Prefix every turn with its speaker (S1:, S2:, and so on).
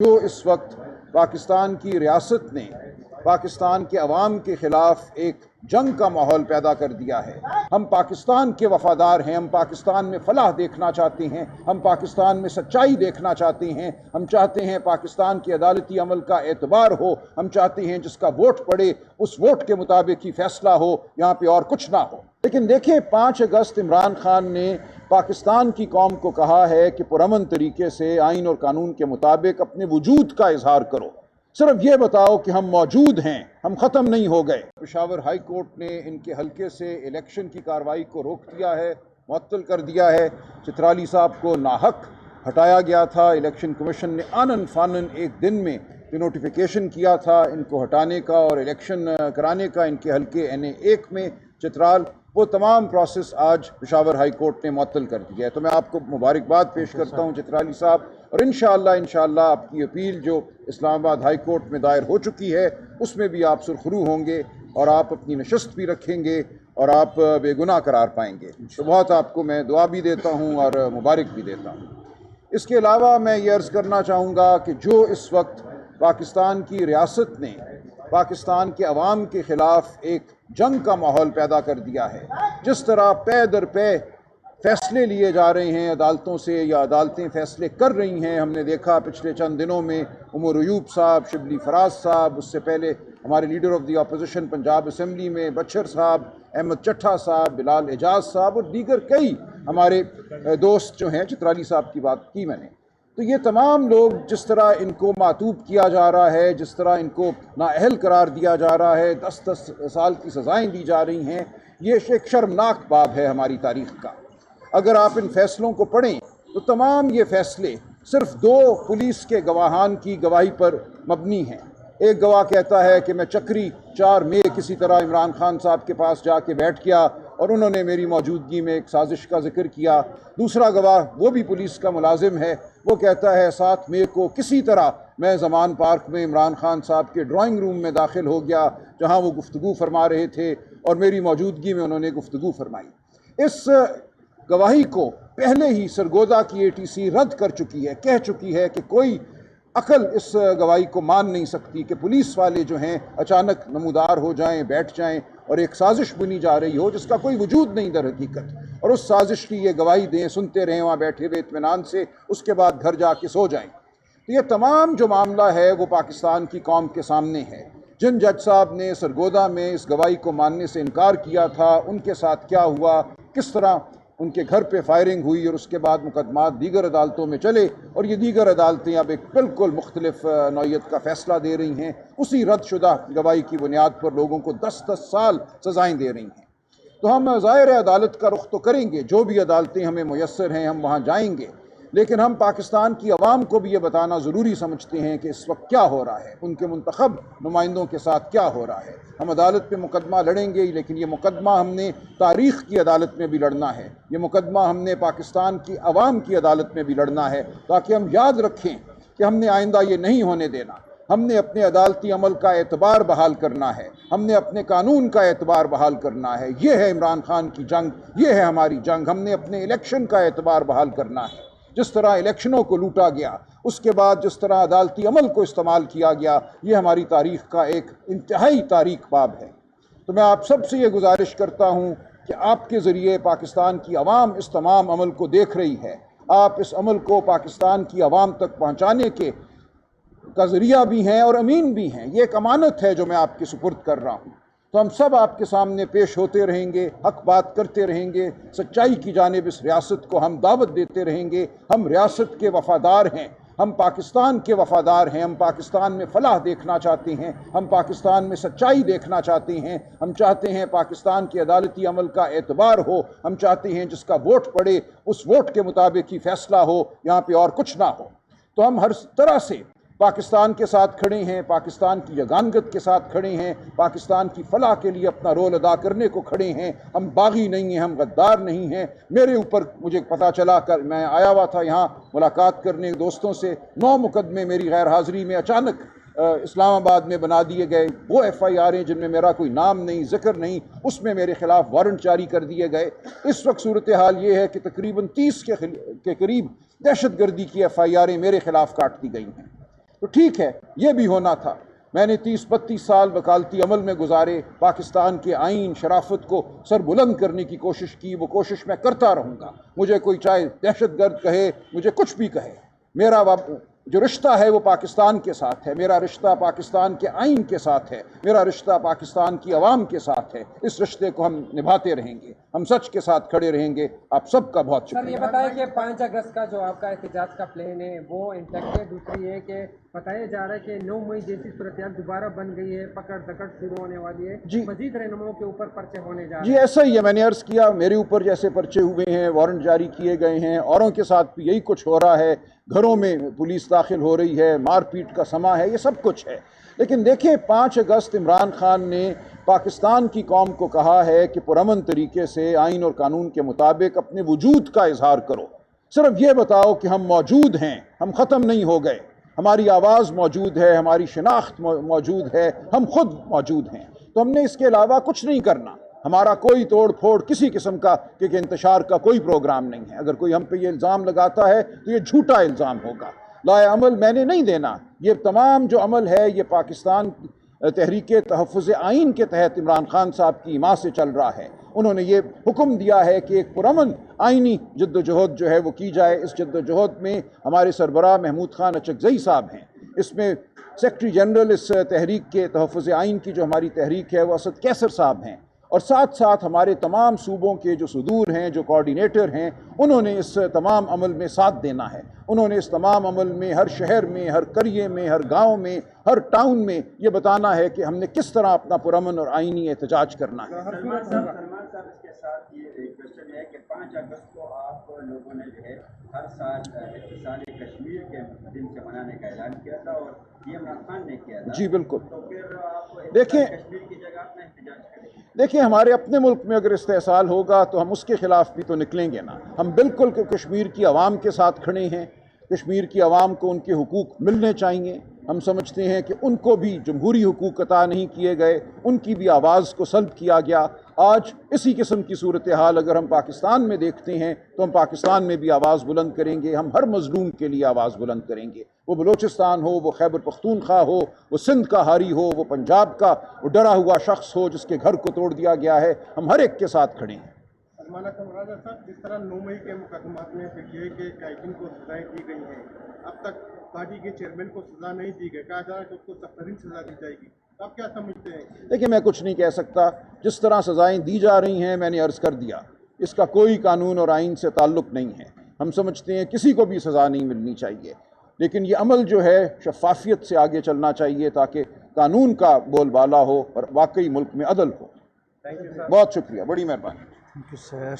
S1: جو اس وقت پاکستان کی ریاست نے پاکستان کے عوام کے خلاف ایک جنگ کا ماحول پیدا کر دیا ہے۔ ہم پاکستان کے وفادار ہیں، ہم پاکستان میں فلاح دیکھنا چاہتے ہیں، ہم پاکستان میں سچائی دیکھنا چاہتے ہیں، ہم چاہتے ہیں پاکستان کے عدالتی عمل کا اعتبار ہو، ہم چاہتے ہیں جس کا ووٹ پڑے اس ووٹ کے مطابق ہی فیصلہ ہو، یہاں پہ اور کچھ نہ ہو۔ لیکن دیکھیں 5 اگست عمران خان نے پاکستان کی قوم کو کہا ہے کہ پرامن طریقے سے آئین اور قانون کے مطابق اپنے وجود کا اظہار کرو، صرف یہ بتاؤ کہ ہم موجود ہیں، ہم ختم نہیں ہو گئے۔ پشاور ہائی کورٹ نے ان کے حلقے سے الیکشن کی کارروائی کو روک دیا ہے، معطل کر دیا ہے۔ چترالی صاحب کو ناحق ہٹایا گیا تھا، الیکشن کمیشن نے آنن فانن ایک دن میں جو نوٹیفیکیشن کیا تھا ان کو ہٹانے کا اور الیکشن کرانے کا ان کے حلقے NA1 میں چترال، وہ تمام پروسیس آج پشاور ہائی کورٹ نے معطل کر دیا ہے۔ تو میں آپ کو مبارکباد پیش کرتا ہوں چترالی صاحب، اور انشاءاللہ آپ کی اپیل جو اسلام آباد ہائی کورٹ میں دائر ہو چکی ہے اس میں بھی آپ سرخرو ہوں گے اور آپ اپنی نشست بھی رکھیں گے اور آپ بے گناہ قرار پائیں گے۔ تو بہت آپ کو میں دعا بھی دیتا ہوں اور مبارک بھی دیتا ہوں۔ اس کے علاوہ میں یہ عرض کرنا چاہوں گا کہ جو اس وقت پاکستان کی ریاست نے پاکستان کے عوام کے خلاف ایک جنگ کا ماحول پیدا کر دیا ہے، جس طرح پے در پے فیصلے لیے جا رہے ہیں عدالتوں سے یا عدالتیں فیصلے کر رہی ہیں، ہم نے دیکھا پچھلے چند دنوں میں عمر ایوب صاحب، شبلی فراز صاحب، اس سے پہلے ہمارے leader of the opposition Punjab assembly میں بچر صاحب، احمد چٹھا صاحب، بلال اعجاز صاحب اور دیگر کئی ہمارے دوست جو ہیں، چترالی صاحب کی بات کی میں نے، تو یہ تمام لوگ جس طرح ان کو معطوب کیا جا رہا ہے، جس طرح ان کو نااہل قرار دیا جا رہا ہے، 10 سال کی سزائیں دی جا رہی ہیں، یہ ایک شرمناک باب ہے ہماری تاریخ کا۔ اگر آپ ان فیصلوں کو پڑھیں تو تمام یہ فیصلے صرف 2 پولیس کے گواہان کی گواہی پر مبنی ہیں۔ ایک گواہ کہتا ہے کہ میں چکری 4 مئی کسی طرح عمران خان صاحب کے پاس جا کے بیٹھ گیا اور انہوں نے میری موجودگی میں ایک سازش کا ذکر کیا۔ دوسرا گواہ وہ بھی پولیس کا ملازم ہے، وہ کہتا ہے 7 مئی کو کسی طرح میں زمان پارک میں عمران خان صاحب کے ڈرائنگ روم میں داخل ہو گیا جہاں وہ گفتگو فرما رہے تھے اور میری موجودگی میں انہوں نے گفتگو فرمائی۔ اس گواہی کو پہلے ہی سرگودا کی ATC رد کر چکی ہے، کہہ چکی ہے کہ کوئی عقل اس گواہی کو مان نہیں سکتی کہ پولیس والے جو ہیں اچانک نمودار ہو جائیں، بیٹھ جائیں اور ایک سازش بنی جا رہی ہو جس کا کوئی وجود نہیں در حقیقت، اور اس سازش کی یہ گواہی دیں، سنتے رہیں وہاں بیٹھے ہوئے اطمینان سے، اس کے بعد گھر جا کے سو جائیں۔ تو یہ تمام جو معاملہ ہے وہ پاکستان کی قوم کے سامنے ہے۔ جن جج صاحب نے سرگودا میں اس گواہی کو ماننے سے انکار کیا تھا، ان کے ساتھ کیا ہوا، کس طرح ان کے گھر پہ فائرنگ ہوئی اور اس کے بعد مقدمات دیگر عدالتوں میں چلے، اور یہ دیگر عدالتیں اب ایک بالکل مختلف نوعیت کا فیصلہ دے رہی ہیں، اسی رد شدہ گواہی کی بنیاد پر لوگوں کو 10 سال سزائیں دے رہی ہیں۔ تو ہم ظاہر عدالت کا رخ تو کریں گے، جو بھی عدالتیں ہمیں میسر ہیں ہم وہاں جائیں گے، لیکن ہم پاکستان کی عوام کو بھی یہ بتانا ضروری سمجھتے ہیں کہ اس وقت کیا ہو رہا ہے، ان کے منتخب نمائندوں کے ساتھ کیا ہو رہا ہے۔ ہم عدالت پہ مقدمہ لڑیں گے، لیکن یہ مقدمہ ہم نے تاریخ کی عدالت میں بھی لڑنا ہے، یہ مقدمہ ہم نے پاکستان کی عوام کی عدالت میں بھی لڑنا ہے، تاکہ ہم یاد رکھیں کہ ہم نے آئندہ یہ نہیں ہونے دینا۔ ہم نے اپنے عدالتی عمل کا اعتبار بحال کرنا ہے، ہم نے اپنے قانون کا اعتبار بحال کرنا ہے۔ یہ ہے عمران خان کی جنگ، یہ ہے ہماری جنگ۔ ہم نے اپنے الیکشن کا اعتبار بحال کرنا ہے۔ جس طرح الیکشنوں کو لوٹا گیا، اس کے بعد جس طرح عدالتی عمل کو استعمال کیا گیا، یہ ہماری تاریخ کا ایک انتہائی تاریک باب ہے۔ تو میں آپ سب سے یہ گزارش کرتا ہوں کہ آپ کے ذریعے پاکستان کی عوام اس تمام عمل کو دیکھ رہی ہے، آپ اس عمل کو پاکستان کی عوام تک پہنچانے کا ذریعہ بھی ہیں اور امین بھی ہیں۔ یہ ایک امانت ہے جو میں آپ کے سپرد کر رہا ہوں۔ تو ہم سب آپ کے سامنے پیش ہوتے رہیں گے، حق بات کرتے رہیں گے، سچائی کی جانب اس ریاست کو ہم دعوت دیتے رہیں گے۔ ہم ریاست کے وفادار ہیں، ہم پاکستان کے وفادار ہیں، ہم پاکستان میں فلاح دیکھنا چاہتے ہیں، ہم پاکستان میں سچائی دیکھنا چاہتے ہیں، ہم چاہتے ہیں پاکستان کے عدالتی عمل کا اعتبار ہو، ہم چاہتے ہیں جس کا ووٹ پڑے اس ووٹ کے مطابق ہی فیصلہ ہو، یہاں پہ اور کچھ نہ ہو۔ تو ہم ہر طرح سے پاکستان کے ساتھ کھڑے ہیں، پاکستان کی یگانگت کے ساتھ کھڑے ہیں، پاکستان کی فلاح کے لیے اپنا رول ادا کرنے کو کھڑے ہیں۔ ہم باغی نہیں ہیں، ہم غدار نہیں ہیں۔ میرے اوپر مجھے پتہ چلا کر میں آیا ہوا تھا یہاں ملاقات کرنے دوستوں سے، 9 مقدمے میری غیر حاضری میں اچانک اسلام آباد میں بنا دیے گئے، وہ FIR ہیں جن میں میرا کوئی نام نہیں، ذکر نہیں، اس میں میرے خلاف وارنٹ جاری کر دیے گئے۔ اس وقت صورتحال یہ ہے کہ تقریباً 30 کے قریب دہشت گردی کی FIRیں میرے خلاف کاٹ دی گئی ہیں۔ تو ٹھیک ہے، یہ بھی ہونا تھا۔ میں نے 30-32 سال وکالتی عمل میں گزارے، پاکستان کے آئین شرافت کو سر بلند کرنے کی کوشش کی، وہ کوشش میں کرتا رہوں گا۔ مجھے کوئی چاہے دہشت گرد کہے، مجھے کچھ بھی کہے، میرا جو رشتہ ہے وہ پاکستان کے ساتھ ہے، میرا رشتہ پاکستان کے آئین کے ساتھ ہے، میرا رشتہ پاکستان کی عوام کے ساتھ ہے۔ اس رشتے کو ہم نبھاتے رہیں گے، ہم سچ کے ساتھ کھڑے رہیں گے۔ آپ سب کا بہت شکریہ۔
S2: سر یہ بتائیں کہ 5 اگست کا جو آپ کا احتجاج کا پلان ہے وہ انٹیکٹ ہے؟ دوسری ہے کہ بتایا جا رہا ہے کہ 9 مئی جیسی صورتحال دوبارہ بن گئی ہے، پکڑ دکڑ شروع ہونے والی ہے، مزید رہنماؤں کے اوپر پرچے ہونے جا رہے ہیں۔
S1: جی ایسا ہی ہے، میں نے عرض کیا، میرے اوپر جیسے پرچے ہوئے ہیں، وارنٹ جاری کیے گئے ہیں، اوروں کے ساتھ بھی یہی کچھ ہو رہا ہے، گھروں میں پولیس داخل ہو رہی ہے، مار پیٹ کا سما ہے، یہ سب کچھ ہے۔ لیکن دیکھیں 5 اگست عمران خان نے پاکستان کی قوم کو کہا ہے کہ پرامن طریقے سے آئین اور قانون کے مطابق اپنے وجود کا اظہار کرو، صرف یہ بتاؤ کہ ہم موجود ہیں، ہم ختم نہیں ہو گئے، ہماری آواز موجود ہے، ہماری شناخت موجود ہے، ہم خود موجود ہیں۔ تو ہم نے اس کے علاوہ کچھ نہیں کرنا، ہمارا کوئی توڑ پھوڑ کسی قسم کا کہ انتشار کا کوئی پروگرام نہیں ہے۔ اگر کوئی ہم پہ یہ الزام لگاتا ہے تو یہ جھوٹا الزام ہوگا، لائے عمل میں نے نہیں دینا۔ یہ تمام جو عمل ہے یہ پاکستان تحریک تحفظ آئین کے تحت عمران خان صاحب کی حمایت سے چل رہا ہے۔ انہوں نے یہ حکم دیا ہے کہ ایک پرامن آئینی جد و جہد جو ہے وہ کی جائے۔ اس جد و جہد میں ہمارے سربراہ محمود خان اچکزئی صاحب ہیں، اس میں سیکرٹری جنرل اس تحریک کے تحفظ آئین کی جو ہماری تحریک ہے وہ اسد کیسر صاحب ہیں، اور ساتھ ساتھ ہمارے تمام صوبوں کے جو صدور ہیں، جو کوارڈینیٹر ہیں، انہوں نے اس تمام عمل میں ساتھ دینا ہے۔ انہوں نے اس تمام عمل میں ہر شہر میں، ہر قریے میں، ہر گاؤں میں، ہر ٹاؤن میں یہ بتانا ہے کہ ہم نے کس طرح اپنا پرامن اور آئینی احتجاج کرنا ہے۔
S3: سلمان صاحب اس کے ساتھ یہ ایک کوشچن ہے کہ 5 اگست کو آپ لوگوں نے جو ہے ہر سال اتصال کشمیر کے دن سے منانے کا اعلان کیا تھا، اور یہ عمران خان نے کیا تھا۔
S1: جی بالکل۔
S3: تو پھر آپ
S1: دیکھیں
S3: کشمیر کی جگہ اپنا احتجاج کریں۔
S1: دیکھیں ہمارے اپنے ملک میں اگر استحصال ہوگا تو ہم اس کے خلاف بھی تو نکلیں گے نا۔ ہم بالکل کشمیر کی عوام کے ساتھ کھڑے ہیں، کشمیر کی عوام کو ان کے حقوق ملنے چاہیے۔ ہم سمجھتے ہیں کہ ان کو بھی جمہوری حقوق عطا نہیں کیے گئے، ان کی بھی آواز کو سلب کیا گیا۔ آج اسی قسم کی صورتحال اگر ہم پاکستان میں دیکھتے ہیں تو ہم پاکستان میں بھی آواز بلند کریں گے، ہم ہر مظلوم کے لیے آواز بلند کریں گے، وہ بلوچستان ہو، وہ خیبر پختونخوا ہو، وہ سندھ کا حاری ہو، وہ پنجاب کا وہ ڈرا ہوا شخص ہو جس کے گھر کو توڑ دیا گیا ہے، ہم ہر ایک کے ساتھ کھڑے ہیں۔
S4: سلمان راجہ صاحب، جس طرح 9 مئی کے مقدمات میں دیکھیے کہ قائدین کو سزائیں دی گئی ہیں، اب تک پارٹی کے چیئرمین کو سزا نہیں دی گئی، کہا جا رہا ہے کہ اس کو سخت ترین سزا دی جائے گی، آپ کیا سمجھتے ہیں؟
S1: دیکھیں میں کچھ نہیں کہہ سکتا، جس طرح سزائیں دی جا رہی ہیں میں نے عرض کر دیا، اس کا کوئی قانون اور آئین سے تعلق نہیں ہے۔ ہم سمجھتے ہیں کسی کو بھی سزا نہیں ملنی چاہیے، لیکن یہ عمل جو ہے شفافیت سے آگے چلنا چاہیے تاکہ قانون کا بول بالا ہو اور واقعی ملک میں عدل ہو۔ بہت شکریہ، بڑی مہربانی۔
S5: Thank you, sir.